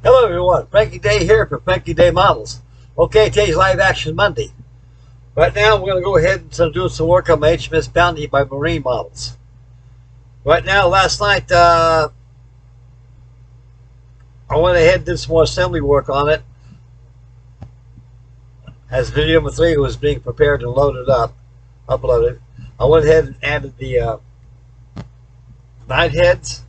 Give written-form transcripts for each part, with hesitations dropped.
Hello everyone, Frankie Day here for Frankie Day Models. Okay, today's Live Action Monday. Right now we're going to go ahead and start doing some work on my HMS Bounty by Marine Models. Right now, last night I went ahead and did some more assembly work on it. As video number 3 was being prepared and loaded up, uploaded, I went ahead and added the knight heads.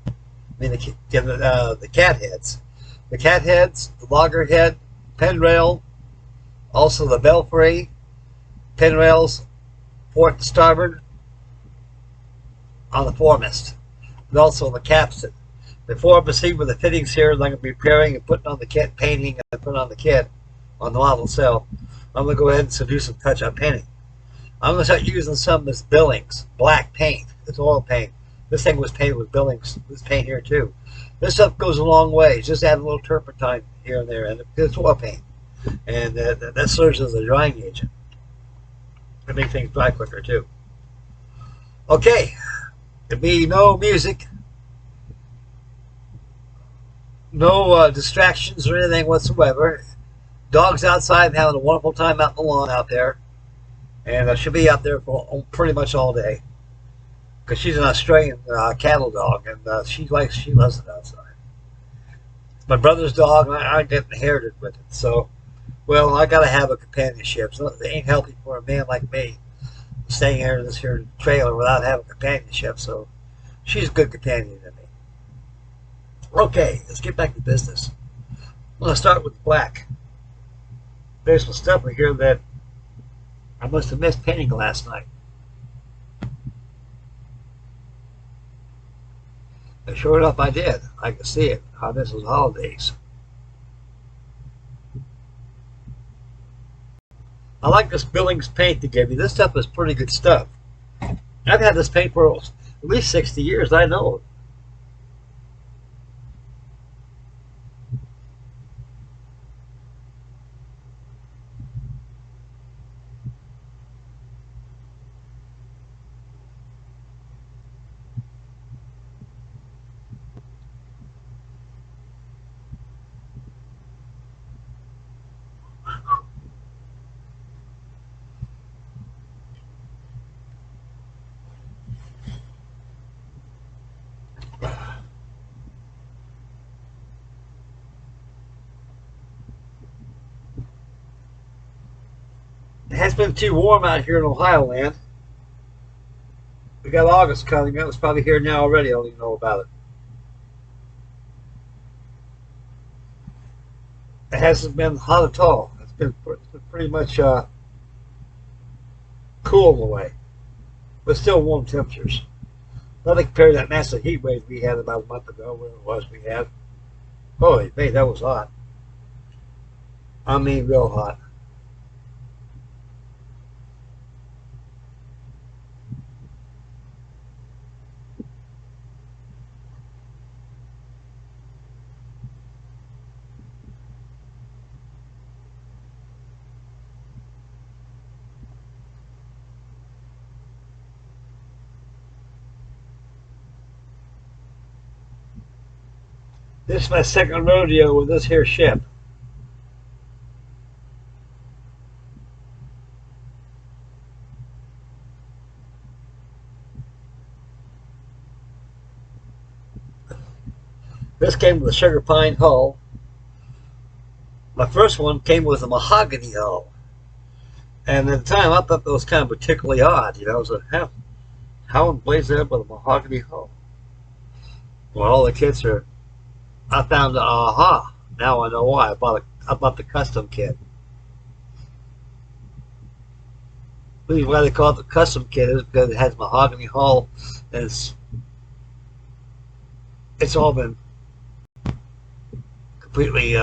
I mean the cat heads. The cat heads, the loggerhead, pen rail, also the belfry, pen rails, port and starboard on the foremast, and also the capstan. Before I proceed with the fittings here, I'm going to be preparing and putting on the kit, painting and putting on the kit on the model itself. I'm going to go ahead and do some touch-up painting. I'm going to start using some of this Billings black paint. It's oil paint. This thing was painted with Billings, this paint here too. This stuff goes a long way. Just add a little turpentine here and there, and it's oil paint. And that serves as a drying agent. To make things dry quicker too. Okay, there'll be no music, no distractions or anything whatsoever. Dog's outside having a wonderful time out in the lawn out there. And I should be out there for pretty much all day. Because she's an Australian cattle dog, and she loves it outside. My brother's dog, and I get inherited with it. So, well, I got to have a companionship. So it ain't healthy for a man like me staying here in this here trailer without having companionship. So she's a good companion to me. Okay, let's get back to business. I'm going to start with black. There's some stuff in here that I must have missed painting last night. And sure enough, I did. I could see it. How this was holidays. I like this Billings paint they gave me. This stuff is pretty good stuff. I've had this paint for at least 60 years. I know. It has been too warm out here in Ohio land. We got August coming up. It's probably here now already. I don't even know about it. It hasn't been hot at all. It's been pretty much cool in a way, but still warm temperatures. Nothing compared to that massive heat wave we had about a month ago, whatever it was we had. Holy man, that was hot. I mean, real hot. This is my second rodeo with this here ship. This came with a sugar pine hull. My first one came with a mahogany hull. And at the time I thought that was kind of particularly odd. You know, I was like, how in blazes up with a mahogany hull? Well, all the kits are, I found aha. Now I know why. I bought the custom kit. The reason why they call it the custom kit is because it has mahogany hull, and it's all been completely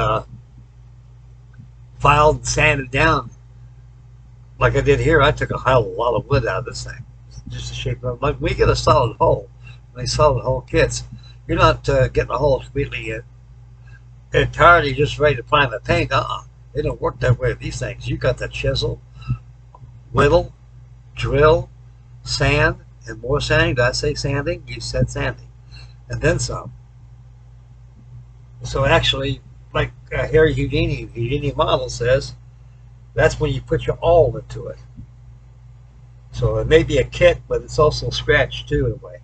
filed and sanded down. Like I did here, I took a lot of wood out of this thing, just to shape it up. Like we get a solid hull, these solid hull kits, you're not getting a hull completely entirely just ready to prime and paint. They don't work that way with these things. You got that chisel, whittle, drill, sand, and more sanding. Did I say sanding? You said sanding. And then some. So actually, like Harry Houdini model says, that's when you put your all into it. So it may be a kit, but it's also scratched too in a way.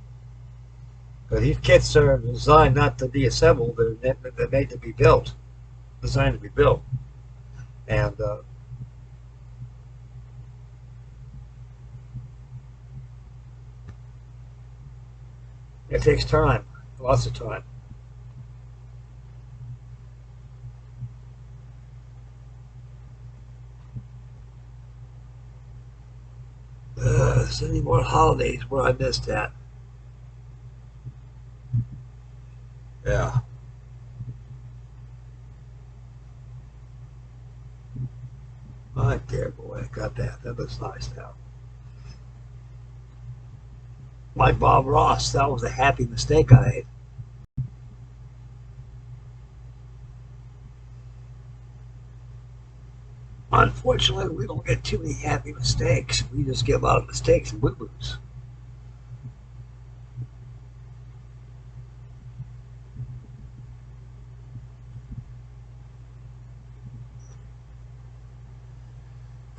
But these kits are designed not to be assembled; they're made to be built, designed to be built, and it takes time, lots of time. Is there any more holidays where I missed that? Yeah. Right there, boy. I got that. That looks nice now. Like Bob Ross, that was a happy mistake I made. Unfortunately, we don't get too many happy mistakes. We just get a lot of mistakes and boo-boos.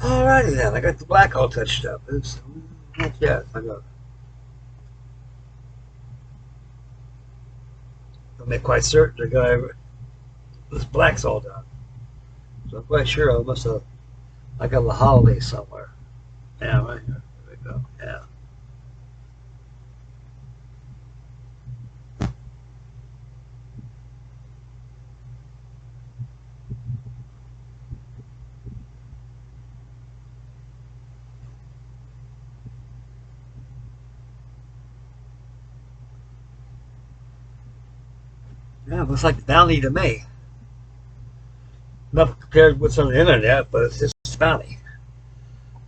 Alrighty then, I got the black all touched up. Not yet. I'm not quite certain the guy, this black's all done. So I'm quite sure I got the holiday somewhere. Yeah, right here. There we go. Yeah. Yeah, it looks like bounty to me. Nothing compared with what's on the internet, but it's just bounty.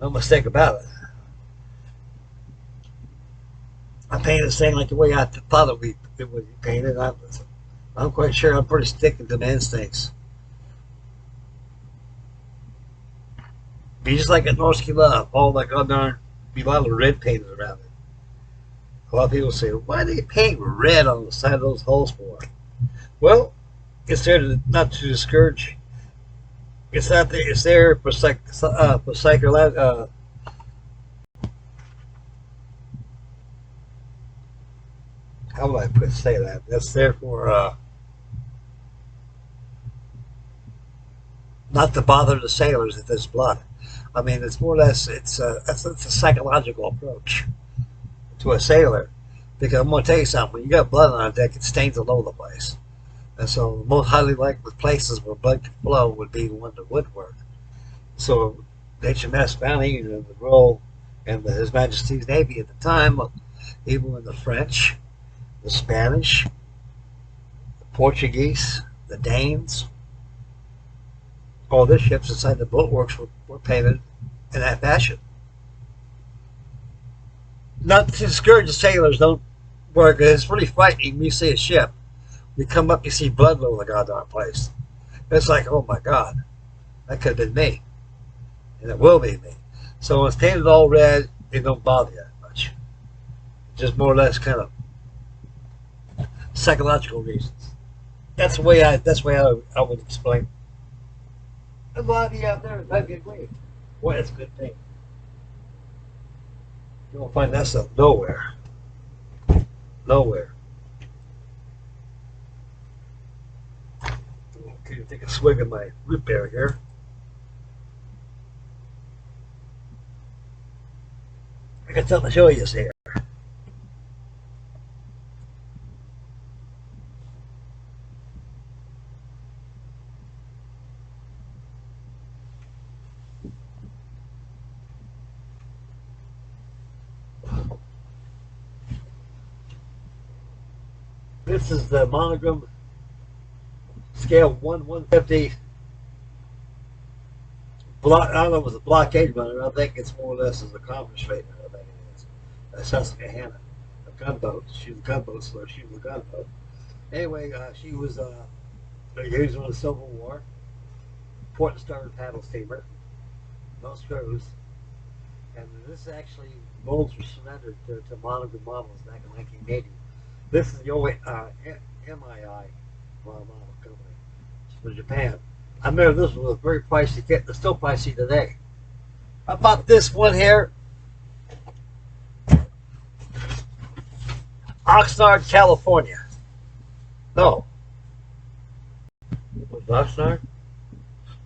No mistake about it. I painted this thing like the way I thought it would be painted. I'm quite sure I'm pretty sticking to my instincts. Be just like at Norski Love, all that god darn, be a lot of red painted around it. A lot of people say, why do you paint red on the side of those holes for? Well, it's there not to discourage. It's not there. It's there for psychological. How would I say that? That's there for not to bother the sailors if there's blood. I mean, it's more or less it's a psychological approach to a sailor, because I'm going to tell you something. When you got blood on a deck, it stains all over the place. And so the most highly likely places where blood could flow would be under woodwork. So the HMS Bounty, the Royal and His Majesty's Navy at the time, even with the French, the Spanish, the Portuguese, the Danes, all their ships inside the boatworks were painted in that fashion. Not to discourage the sailors, don't work. It's really frightening when you see a ship. You come up, you see blood all over the goddamn place. It's like, oh my God, that could have been me. And it will be me. So when it's painted all red, it don't bother you that much. Just more or less kind of psychological reasons. That's the way I would explain. A lot of you out there might agree. Boy, that's a good thing. You won't find that stuff nowhere. Nowhere. Okay, take a swig of my root beer here. I got something to show you here. This is the monogram scale 1/150. I don't know if it's a blockade runner. I think it's more or less as a commerce rater. I think it is. That's Susquehanna, a gunboat. She was a gunboat, so she was a gunboat. Anyway, she was used in the Civil War. Port and starboard paddle steamer. No screws. And this actually, molds were surrendered to monogram models back in 1980. This is the old MII model company. It's from Japan. I remember this was very pricey. It's still pricey today. How about this one here? Oxnard, California. No. Was it Oxnard?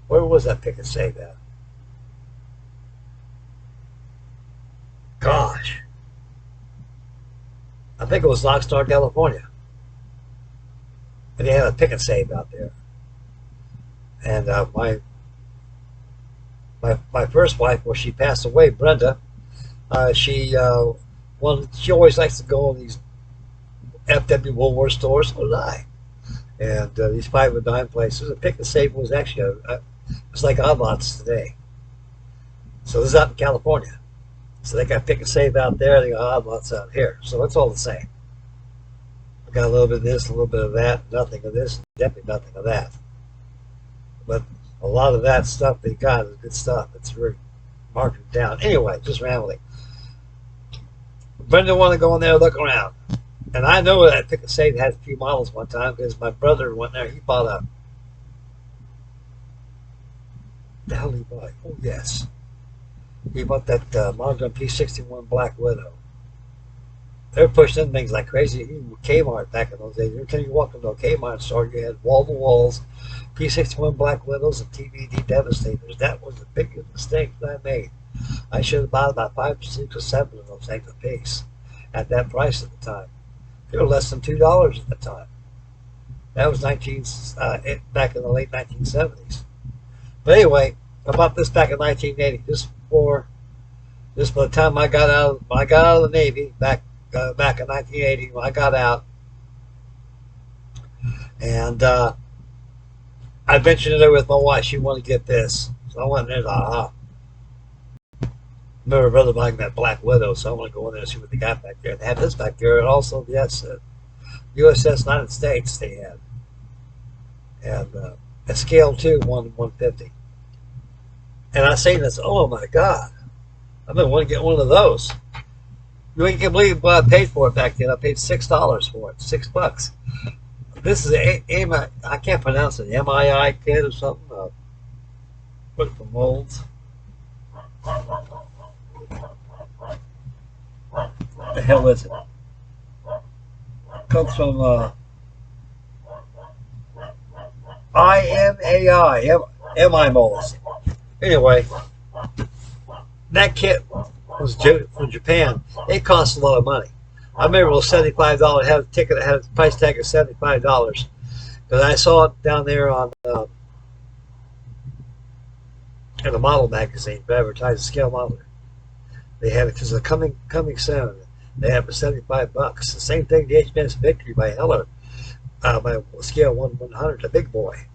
Where was that pick and save at? Gosh. I think it was Oxnard, California. And they had a pick and save out there. And my first wife, well, she passed away, Brenda. She always likes to go in these FW Woolworth stores. So did I. And these 5 and dime places. A pick and save was actually it's like odd lots today. So this is out in California. So they got pick and save out there. They got odd lots out here. So it's all the same. I got a little bit of this, a little bit of that, nothing of this, definitely nothing of that. But a lot of that stuff they got is good stuff. It's very marked down. Anyway, just rambling. Brenda wanted to go in there and look around. And I know that pick and save had a few models one time because my brother went there. He bought a... The hell did he buy? Oh, yes. He bought that Monogram P61 Black Widow. They were pushing in things like crazy. Even Kmart back in those days. Every time you walked into a Kmart store, you had wall-to-walls, P61 Black Widows, and TVD Devastators. That was the biggest mistake that I made. I should have bought about 5, 6, or 7 of those things a piece at that price at the time. They were less than $2 at the time. That was back in the late 1970s. But anyway, I bought this back in 1980. Just by the time I got out of the Navy back in 1980 when I got out, and I ventured in there with my wife. She wanted to get this, so I went in there. I remember brother buying that Black Widow, so I want to go in there and see what they got back there. They had this back there, and also the USS United States they had, and a scale 2 1/150. And I seen this. Oh my God! I've been wanting to get one of those. You ain't gonna believe what I paid for it back then. I paid $6 for it, $6. This is I can't pronounce it. MII kit or something. Put it for molds. What the hell is it? Comes from MI molds. Anyway, that kit was from Japan. It cost a lot of money. I remember it was $75. It had a ticket that had a price tag of $75 because I saw it down there on in a model magazine for advertising scale modeler. They had it because they're coming soon. They have it for $75. The same thing, the HMS Victory by Heller, by scale 1/100, the big boy.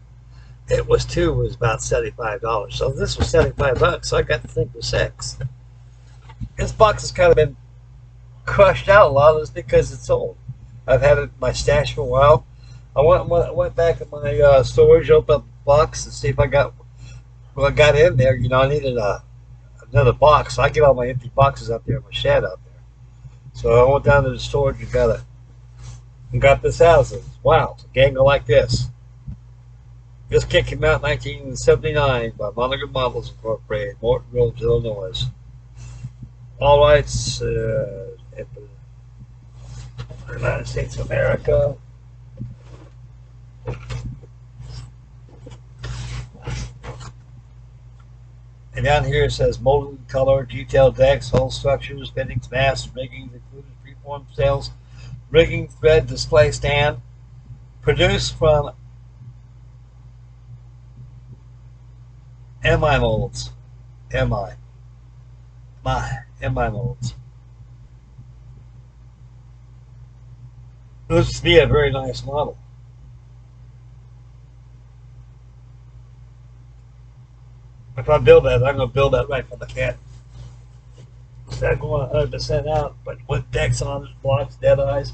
It was about $75. So this was $75. So I got the thing for $6. This box has kind of been crushed out a lot of this because it's old. I've had it in my stash for a while. I went back in my storage, opened up the box, and see if I got what I got in there. You know, I needed another box. So I get all my empty boxes up there in my shed out there. So I went down to the storage and got this out. And wow, it's a gangle like this. This kit came out in 1979 by Monogram Models Incorporated, Morton Grove, Illinois. All rights in the United States of America. And down here it says molded color, detailed decks, hull structures, fittings, masts, rigging, included freeform sails, rigging, thread, display stand. Produced from MI molds. MI molds. Looks to be a very nice model. If I build that, I'm going to build that right from the kit. Instead of going 100% out, but with decks on it, blocks, dead eyes,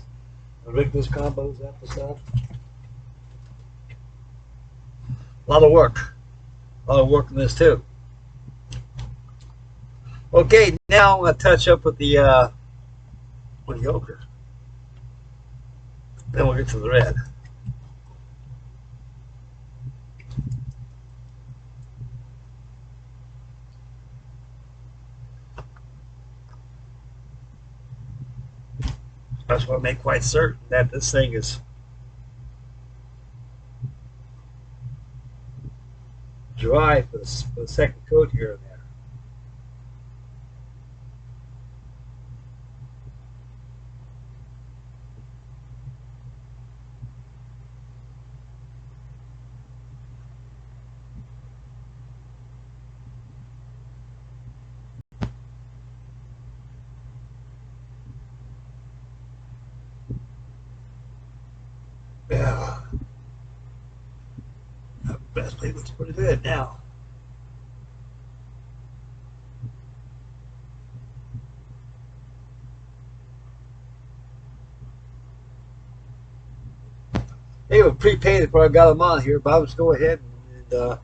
rig those combos, that stuff. A lot of work. A lot of work in this too. Okay, now I'm going to touch up with the ochre. Then we'll get to the red. I just want to make quite certain that this thing is dry for the second coat here and there. Yeah, that breast plate looks pretty good now. They were pre-painted before I got them on here, but I'll just go ahead and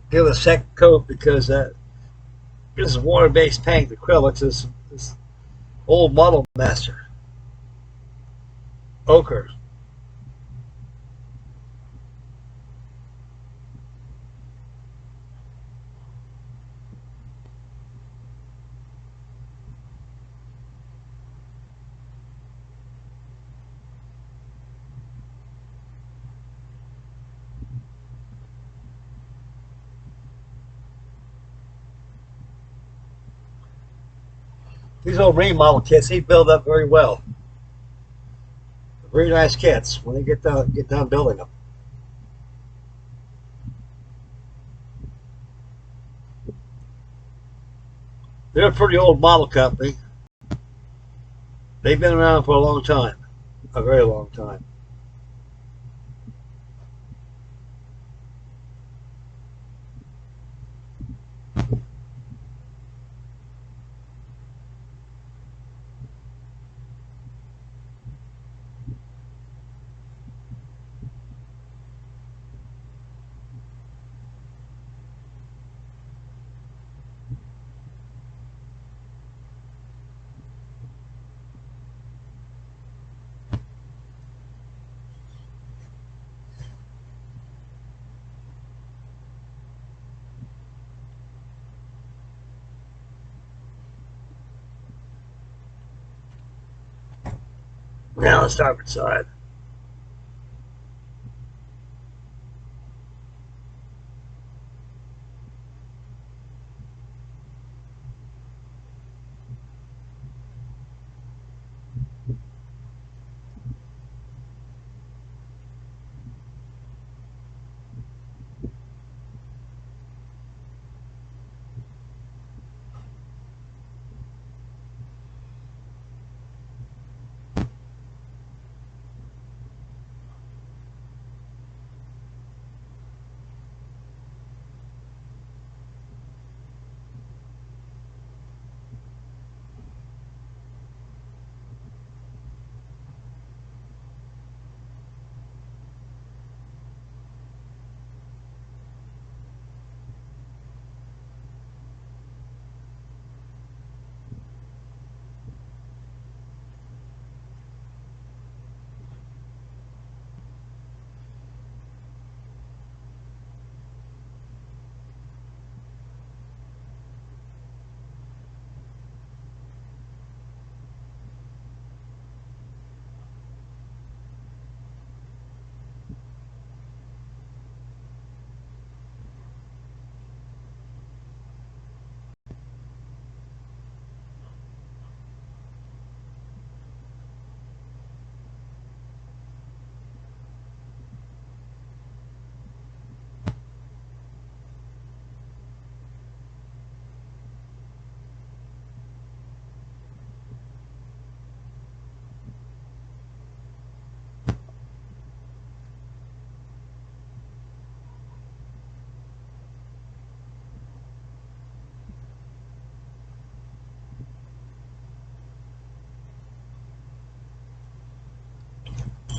give it a second coat because this is water-based paint acrylics. This old Model Master ochre. These old remodel kits, they build up very well. Very nice kits when they get done building them. They're a pretty old model company. They've been around for a long time, a very long time. Now the starboard side.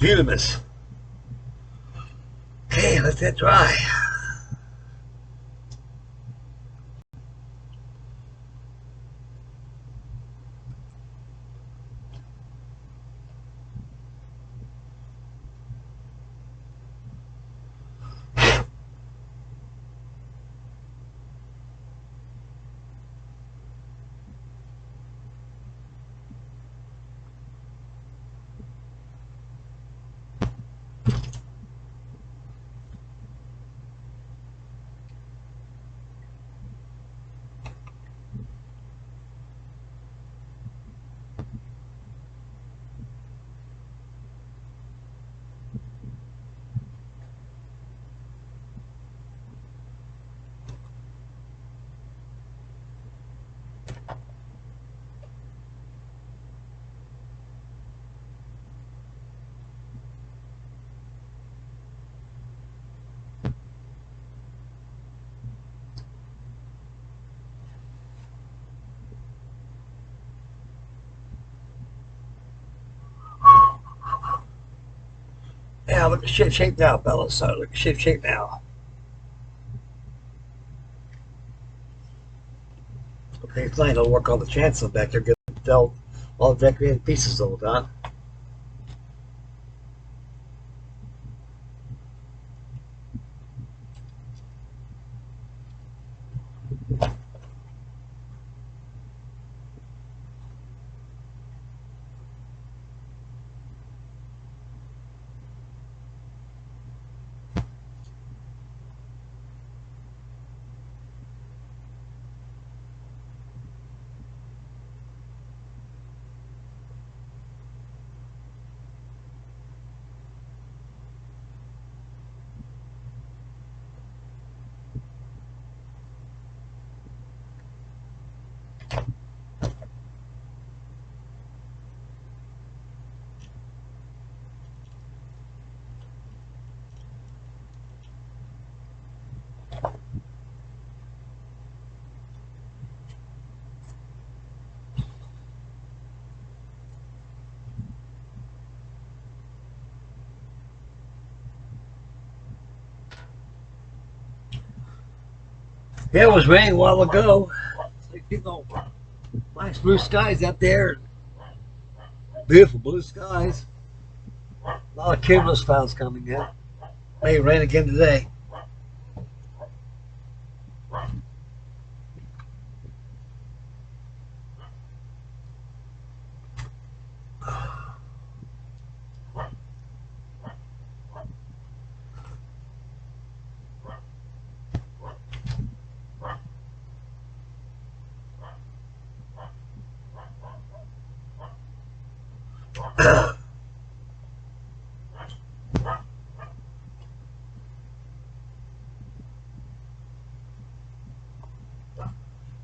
Beautimous. Okay, let that dry. now. Look at shape now, fellas. So look at shape now. Okay, fine. I'll work on the chancel back there. Get all the decorated pieces all done. Yeah, it was raining a while ago. Like, nice blue skies out there. Beautiful blue skies. A lot of cumulus clouds coming in. May rain again today.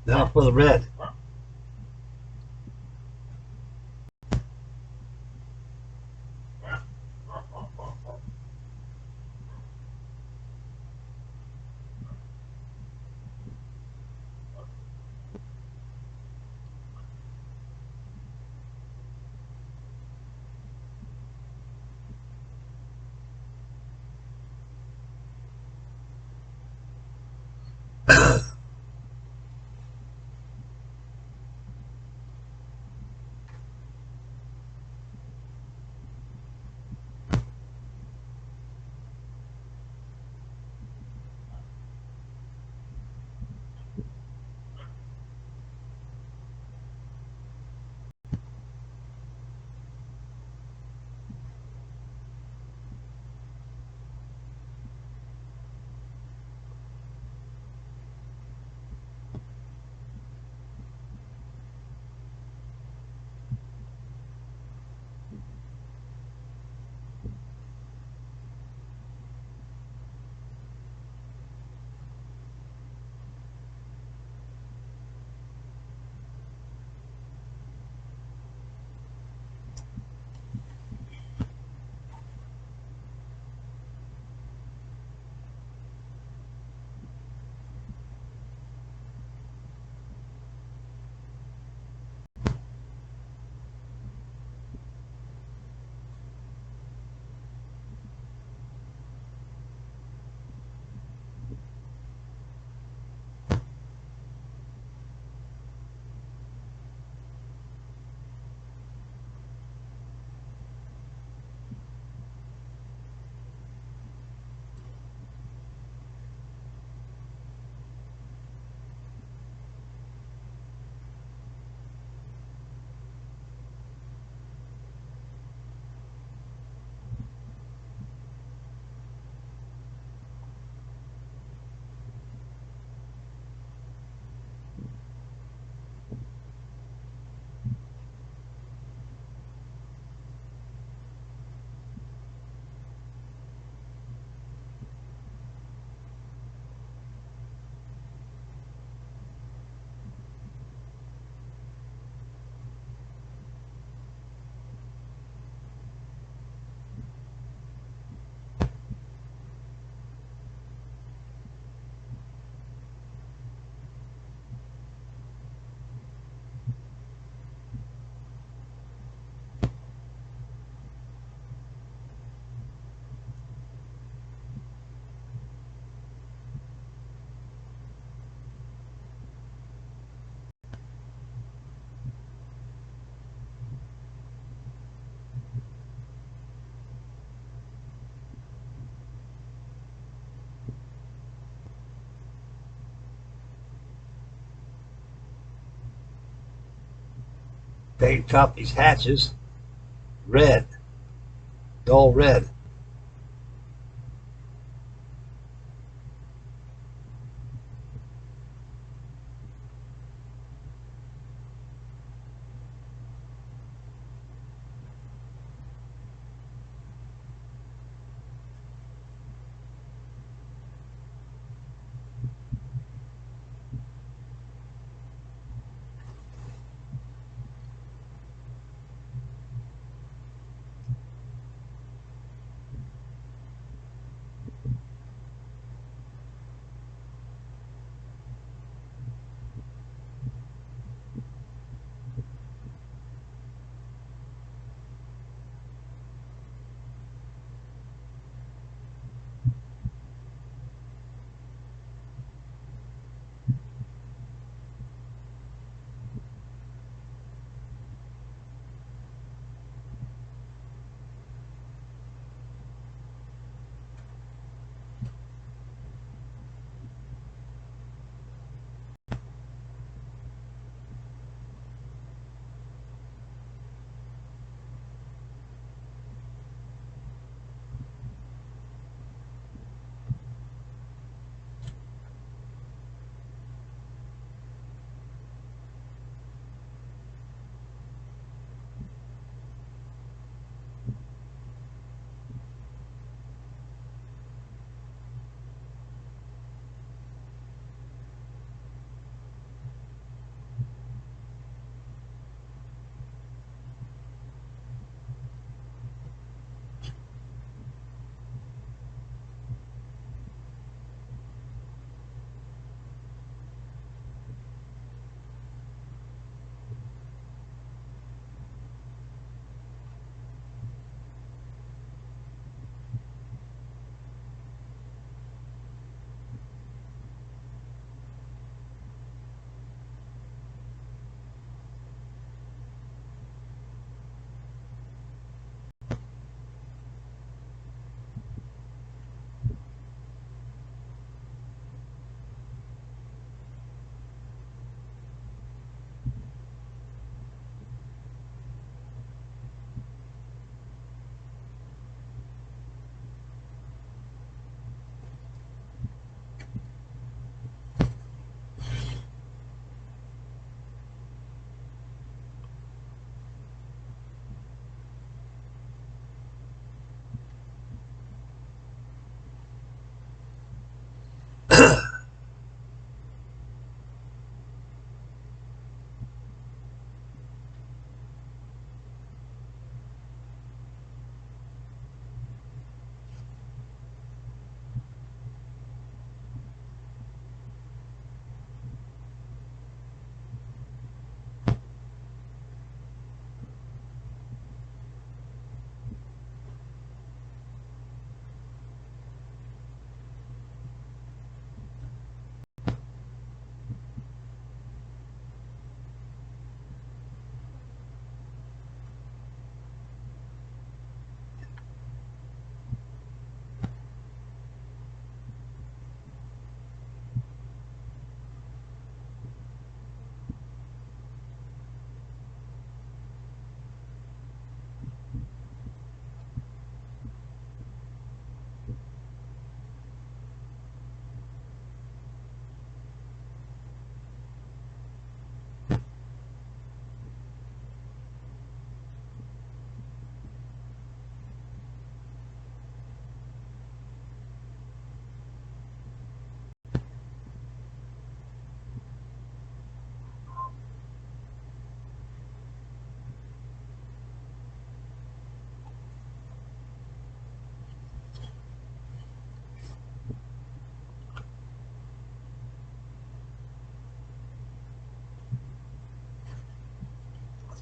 Now for the red. paint top these hatches red, dull red.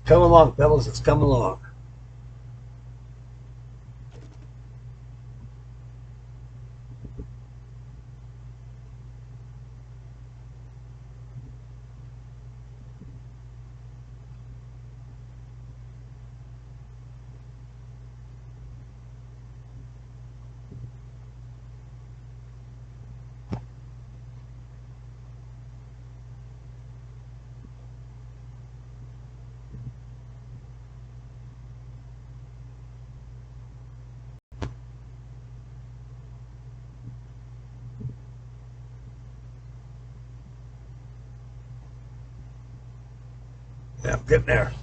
Come along, fellas, it's coming along. Yeah, I'm getting there.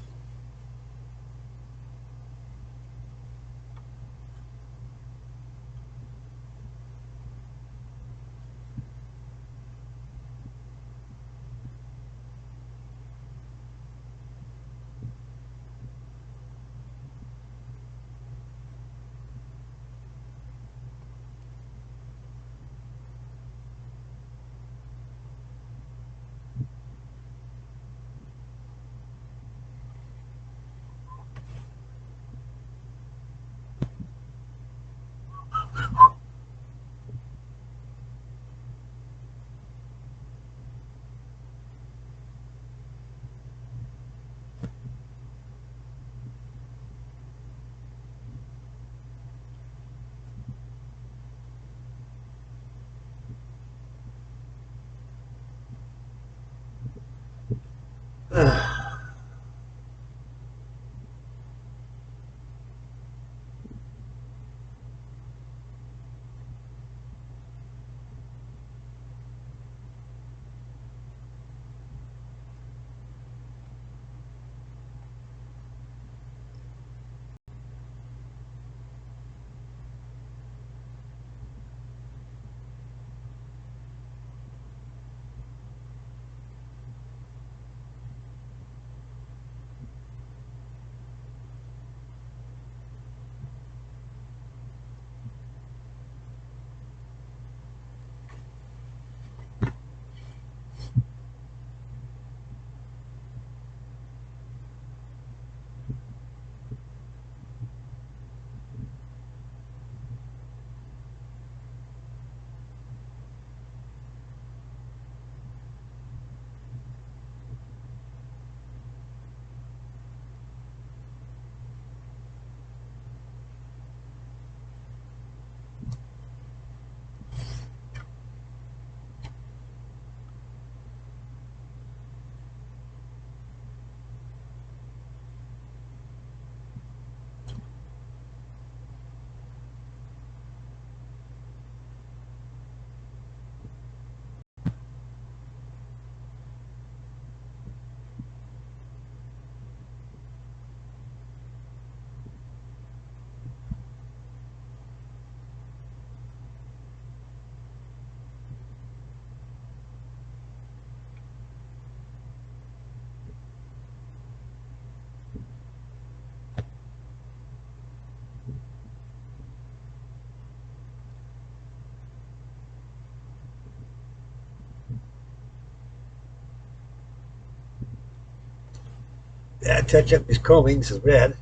Yeah, touch up these combings is red.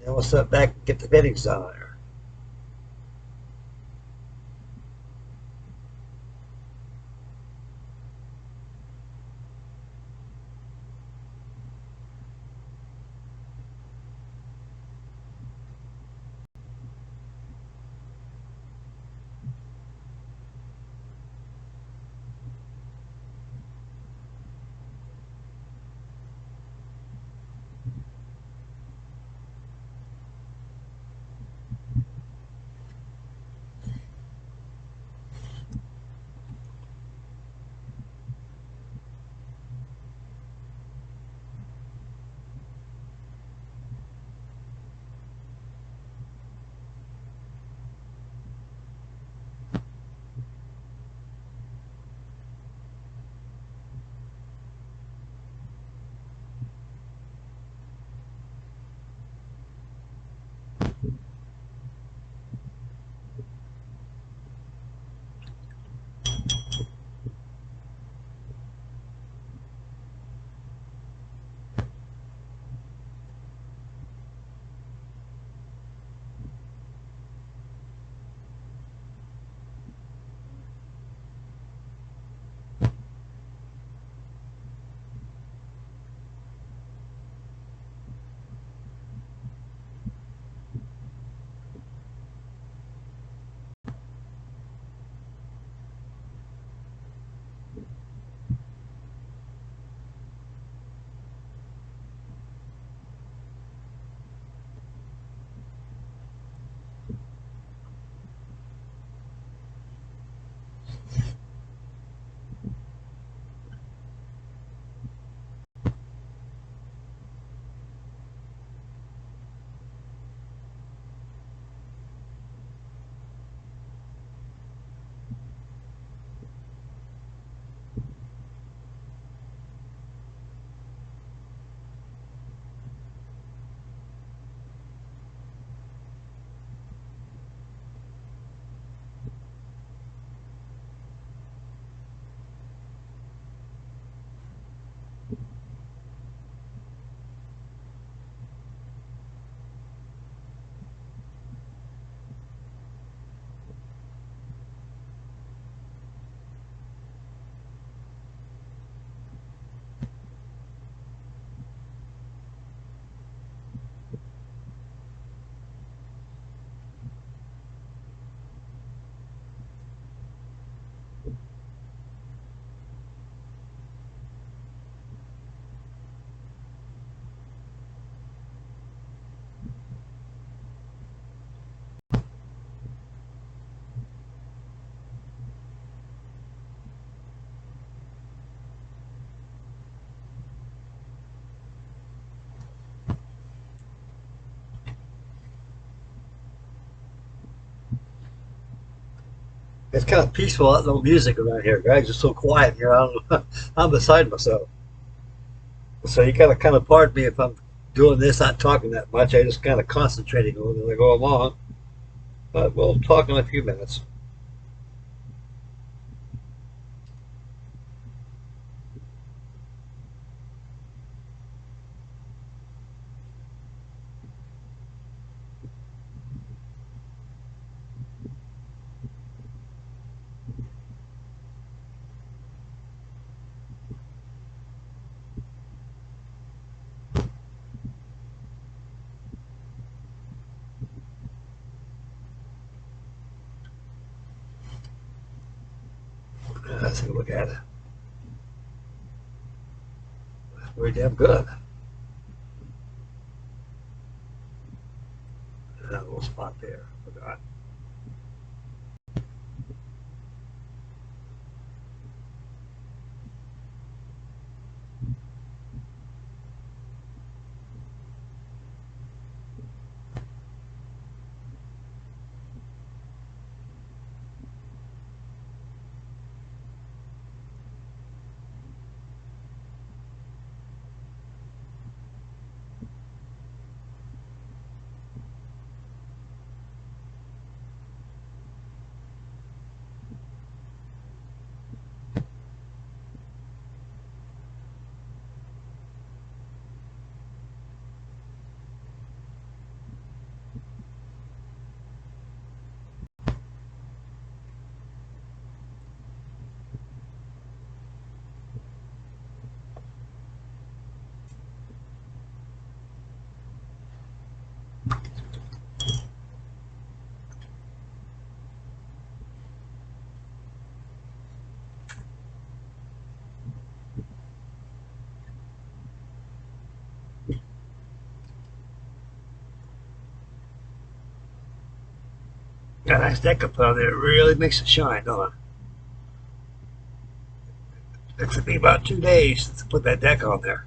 Then we'll set back and get the fittings on there. It's kind of peaceful, no music around here, guys. It's so quiet here. I'm beside myself. So you gotta kind of pardon me if I'm doing this, not talking that much. I just kind of concentrating as I go along. But we'll talk in a few minutes. Let's take a look at it. Very damn good. That little spot there. Forgot. Got a nice deck up on there. It really makes it shine, don't it? It took me about 2 days to put that deck on there.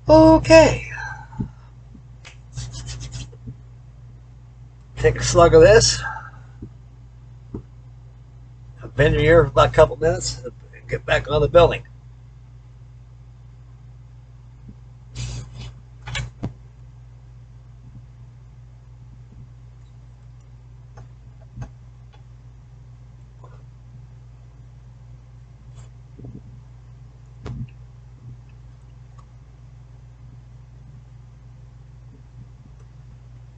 Okay. Take a slug of this. Bend your ear for about a couple minutes and get back on the building.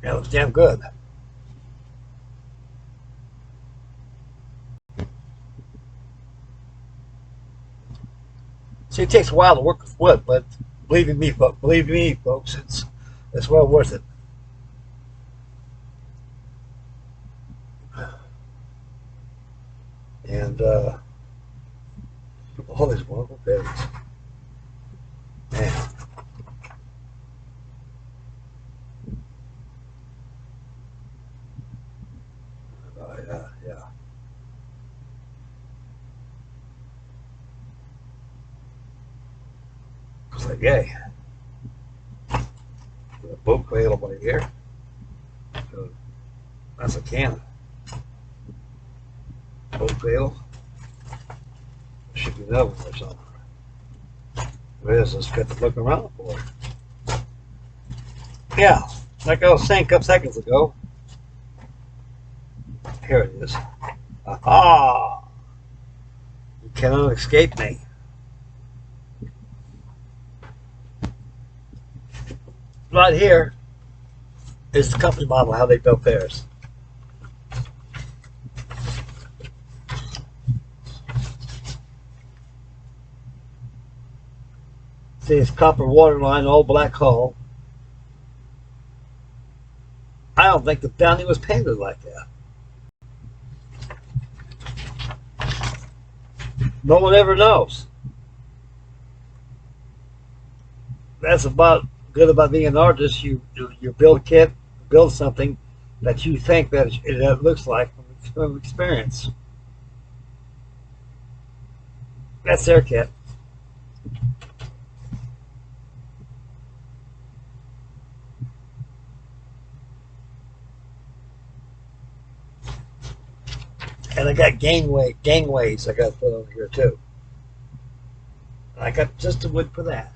Yeah, it looks damn good. See, it takes a while to work with wood, but believe me, folks, it's well worth it. And all these wonderful beds. Man. Yeah. Looks like yay. A boat cradle right here. So that's a cannon. Boat cradle. Should be another one or something. There it is. Let's get to look around for it. Yeah, like I was saying a couple seconds ago. Here it is. Aha! You cannot escape me. right here is the company model, how they built theirs. See, it's copper waterline, old black hull. I don't think the Bounty was painted like that. No one ever knows. That's about good about being an artist. You build a kit, build something that you think that it looks like from experience. That's their kit. And I got gangways I got to put on here too. And I got just the wood for that.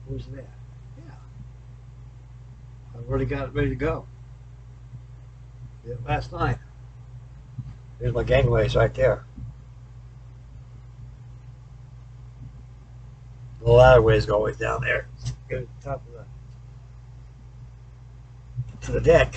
Where's that? Yeah. I've already got it ready to go. Did it last night. There's my gangways right there. The ladder ways go way down there. Get to the top of the deck.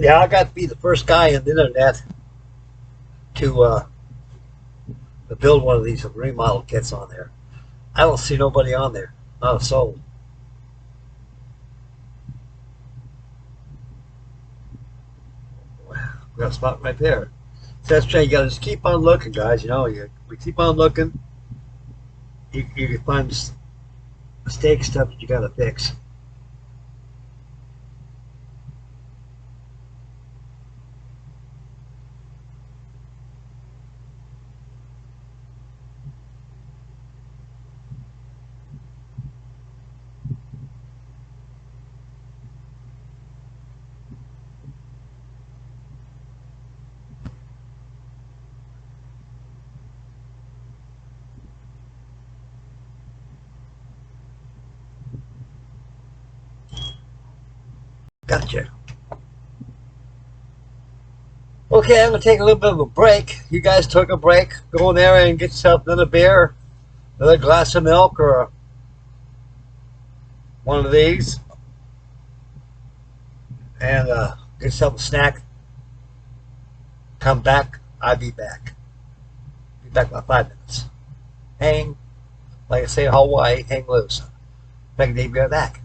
Yeah, I got to be the first guy on the internet to build one of these remodel kits on there. I don't see nobody on there. Not a soul. We got a spot right there. So that's true. You got to just keep on looking, guys. You know, we keep on looking. You can find mistake stuff that you got to fix. Gotcha. Okay, I'm going to take a little bit of a break. You guys took a break. Go in there and get yourself another beer, another glass of milk, or one of these. And get yourself a snack. Come back. I'll be back. Be back in about 5 minutes. Hang, like I say in Hawaii, hang loose. Frankie Day, be right back.